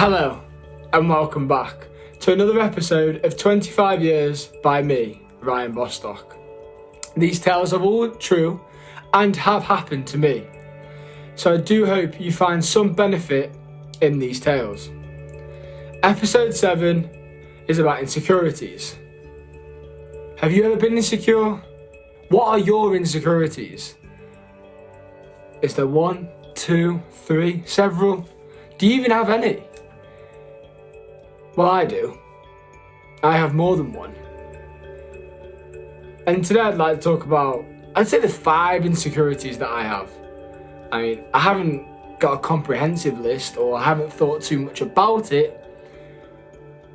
Hello and welcome back to another episode of 25 Years by me, Ryan Bostock. These tales are all true and have happened to me, so I do hope you find some benefit in these tales. Episode 7 is about insecurities. Have you ever been insecure? What are your insecurities? Is there 1, 2, 3, several? Do you even have any? Well, I do. I have more than one. And today I'd like to talk about, I'd say the 5 insecurities that I have. I mean, I haven't got a comprehensive list or I haven't thought too much about it,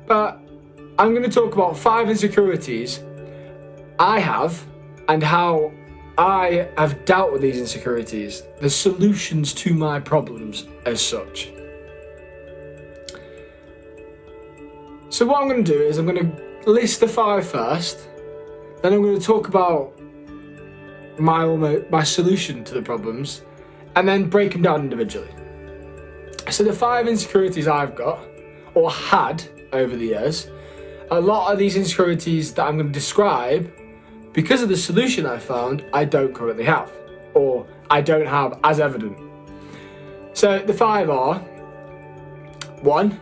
but I'm going to talk about 5 insecurities I have and how I have dealt with these insecurities, the solutions to my problems as such. So what I'm going to do is I'm going to list the 5 first, then I'm going to talk about my solution to the problems, and then break them down individually. So the 5 insecurities I've got, or had over the years, a lot of these insecurities that I'm going to describe, because of the solution I found, I don't currently have, or I don't have as evident. So the 5 are: 1,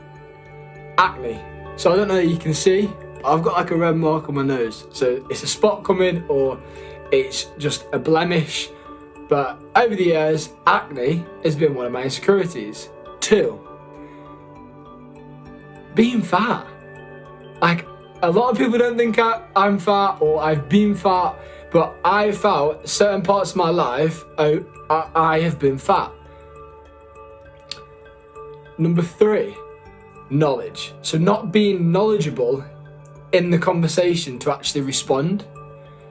acne. So I don't know if you can see, but I've got like a red mark on my nose. So it's a spot coming or it's just a blemish. But over the years, acne has been one of my insecurities. 2, being fat. Like, a lot of people don't think I'm fat or I've been fat, but I felt certain parts of my life, I have been fat. Number 3, knowledge. So not being knowledgeable in the conversation to actually respond.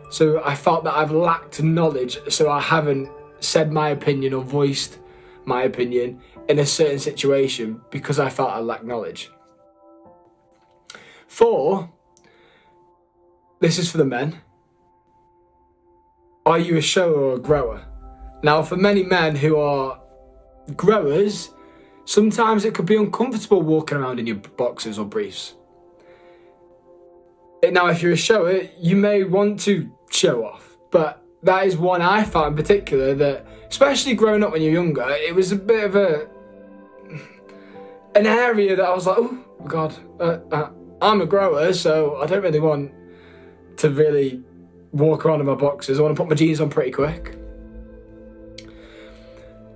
So I felt that I've lacked knowledge, so I haven't said my opinion or voiced my opinion in a certain situation because I felt I lacked knowledge. 4, this is for the men. Are you a shower or a grower? Now, for many men who are growers, sometimes it could be uncomfortable walking around in your boxers or briefs. Now, if you're a shower, you may want to show off, but that is one I found in particular that, especially growing up when you're younger, it was a bit of an area that I was like, oh God, I'm a grower, so I don't really want to really walk around in my boxers. I want to put my jeans on pretty quick.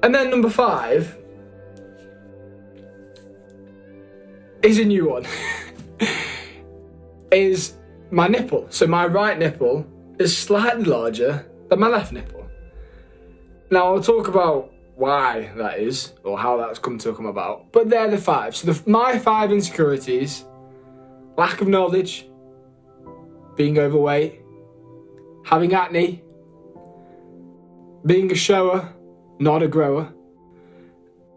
And then number 5 is a new one. Is my nipple. So my right nipple is slightly larger than my left nipple. Now I'll talk about why that is, or how that's come about, but they're the 5. So my 5 insecurities: lack of knowledge, being overweight, having acne, being a shower, not a grower,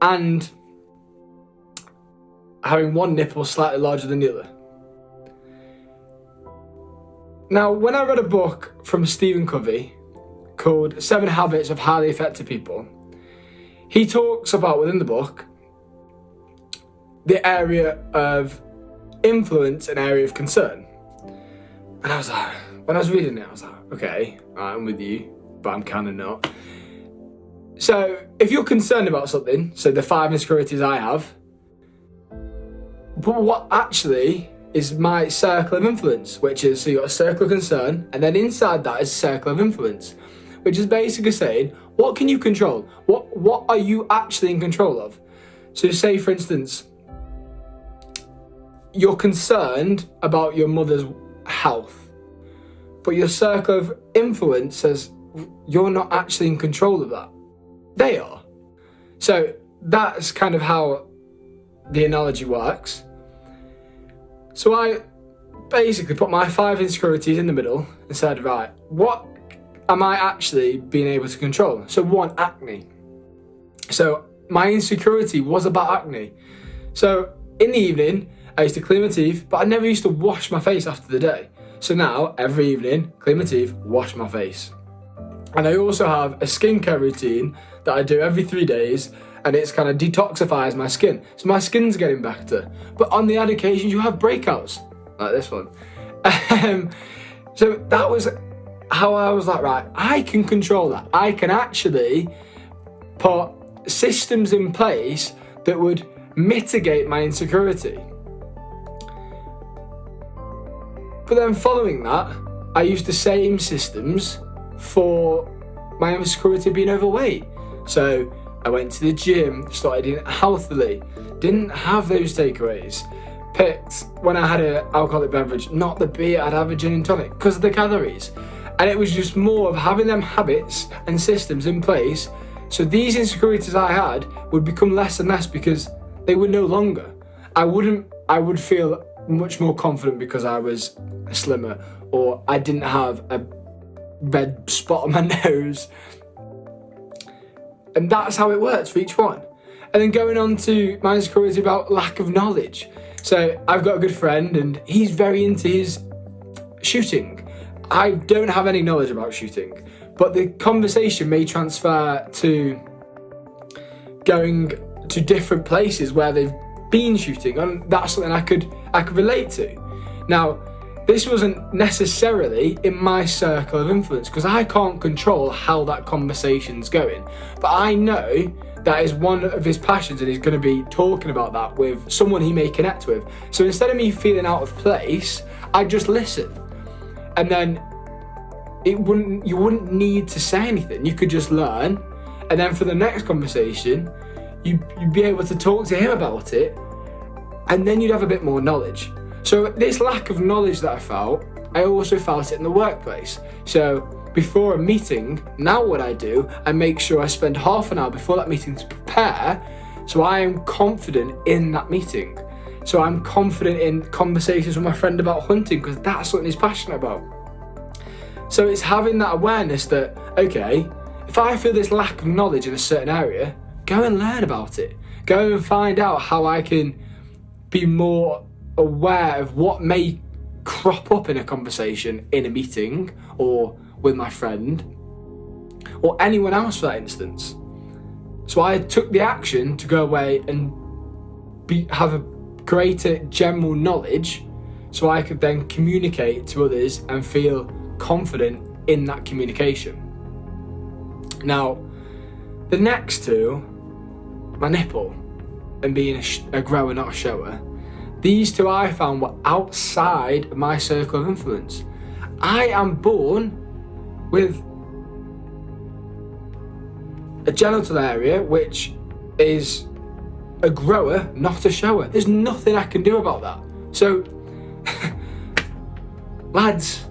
and having one nipple slightly larger than the other. Now, when I read a book from Stephen Covey called 7 Habits of Highly Effective People, he talks about, within the book, the area of influence and area of concern. And I was like, when I was reading it, I was like, okay, I'm with you, but I'm kind of not. So if you're concerned about something, so the 5 insecurities I have, but what actually is my circle of influence, which is, so you've got a circle of concern, and then inside that is a circle of influence, which is basically saying, what can you control? What are you actually in control of? So say, for instance, you're concerned about your mother's health, but your circle of influence says you're not actually in control of that. They are. So that's kind of how the analogy works. So I basically put my 5 insecurities in the middle and said, right, what am I actually being able to control? So 1, acne. So my insecurity was about acne. So in the evening, I used to clean my teeth, but I never used to wash my face after the day. So now, every evening, clean my teeth, wash my face. And I also have a skincare routine that I do every 3 days, and it's kind of detoxifies my skin. So my skin's getting better. But on the odd occasions, you have breakouts, like this one. So that was how I was like, right, I can control that. I can actually put systems in place that would mitigate my insecurity. But then following that, I used the same systems for my insecurity being overweight. So I went to the gym, started eating healthily, didn't have those takeaways. Picked, when I had an alcoholic beverage, not the beer, I'd have a gin and tonic because of the calories. And it was just more of having them habits and systems in place, so these insecurities I had would become less and less because they were no longer. I would feel much more confident because I was slimmer, or I didn't have a red spot on my nose. And that's how it works for each one. And then going on to my insecurity about lack of knowledge. So I've got a good friend and he's very into his shooting. I don't have any knowledge about shooting, but the conversation may transfer to going to different places where they've been shooting, and that's something I could relate to. Now, this wasn't necessarily in my circle of influence because I can't control how that conversation's going, but I know that is one of his passions and he's going to be talking about that with someone he may connect with. So instead of me feeling out of place, I just listen. And then you wouldn't need to say anything. You could just learn. And then for the next conversation, you'd be able to talk to him about it. And then you'd have a bit more knowledge. So this lack of knowledge that I felt, I also felt it in the workplace. So before a meeting, now what I do, I make sure I spend half an hour before that meeting to prepare, so I am confident in that meeting. So I'm confident in conversations with my friend about hunting because that's something he's passionate about. So it's having that awareness that, okay, if I feel this lack of knowledge in a certain area, go and learn about it. Go and find out how I can be more aware of what may crop up in a conversation in a meeting or with my friend or anyone else for that instance. So I took the action to go away and have a greater general knowledge so I could then communicate to others and feel confident in that communication. Now, the next two, my nipple and being a grower, not a shower, these two I found were outside my circle of influence. I am born with a genital area which is a grower, not a shower. There's nothing I can do about that. So, lads,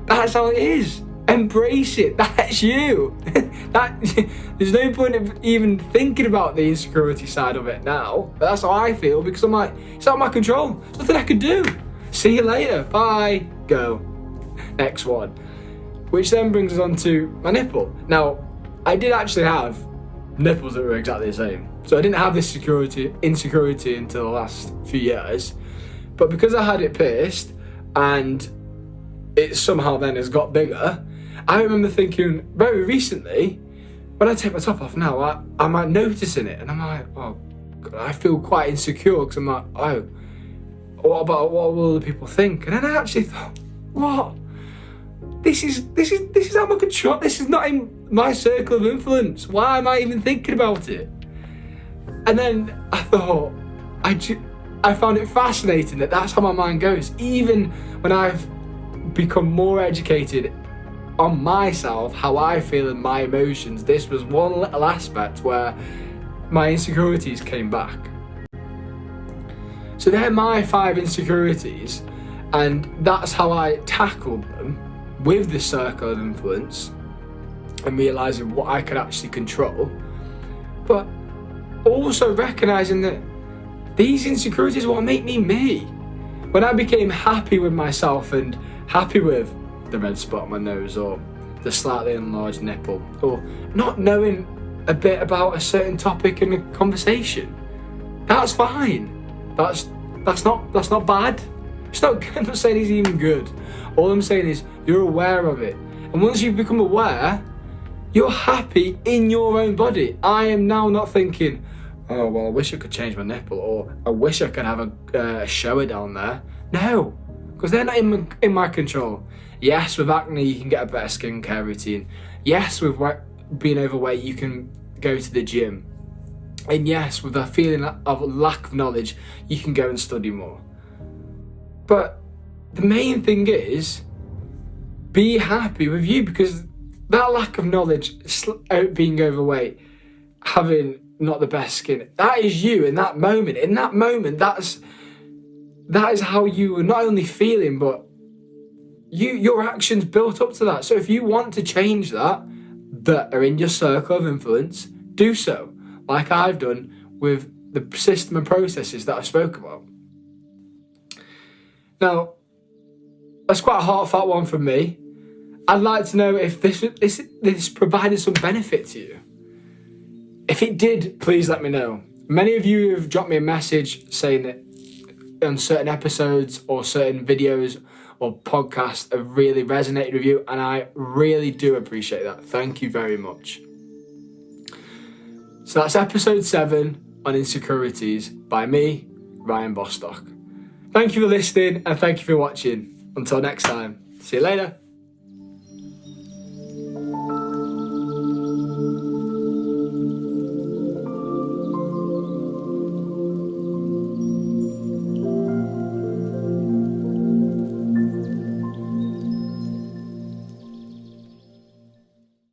that's how it is. Embrace it. That's you. There's no point of even thinking about the insecurity side of it now. But that's how I feel because I'm like, it's out of my control. There's nothing I can do. See you later. Bye. Go. Next one. Which then brings us on to my nipple. Now, I did actually have nipples that were exactly the same. So I didn't have this insecurity until the last few years. But because I had it pierced and it somehow then has got bigger, I remember thinking very recently, when I take my top off now, I'm like noticing it and I'm like, oh, God, I feel quite insecure because I'm like, oh, what will other people think? And then I actually thought, what? This is out of my control. This is not in my circle of influence. Why am I even thinking about it? And then I thought, I found it fascinating that that's how my mind goes. Even when I've become more educated on myself, how I feel and my emotions, this was one little aspect where my insecurities came back. So they're my 5 insecurities, and that's how I tackled them with the circle of influence and realising what I could actually control, but also recognising that these insecurities are what make me me. When I became happy with myself and happy with the red spot on my nose or the slightly enlarged nipple or not knowing a bit about a certain topic in a conversation, that's fine. That's not bad. It's not good. I'm not saying it's even good. All I'm saying is you're aware of it. And once you become aware, You're happy in your own body. I am now not thinking, oh, well, I wish I could change my nipple, or I wish I could have a shower down there. No, because they're not in my control. Yes, with acne, you can get a better skincare routine. Yes, with being overweight, you can go to the gym. And yes, with a feeling of lack of knowledge, you can go and study more. But the main thing is, be happy with you, because that lack of knowledge, being overweight, having not the best skin, that is you in that moment. In that moment, that is how you are not only feeling, but your actions built up to that. So if you want to change that are in your circle of influence, do so, like I've done with the system and processes that I spoke about. Now, that's quite a heartfelt one from me. I'd like to know if this provided some benefit to you. If it did, please let me know. Many of you have dropped me a message saying that on certain episodes or certain videos or podcasts have really resonated with you, and I really do appreciate that. Thank you very much. So that's episode 7 on Insecurities by me, Ryan Bostock. Thank you for listening, and thank you for watching. Until next time, see you later.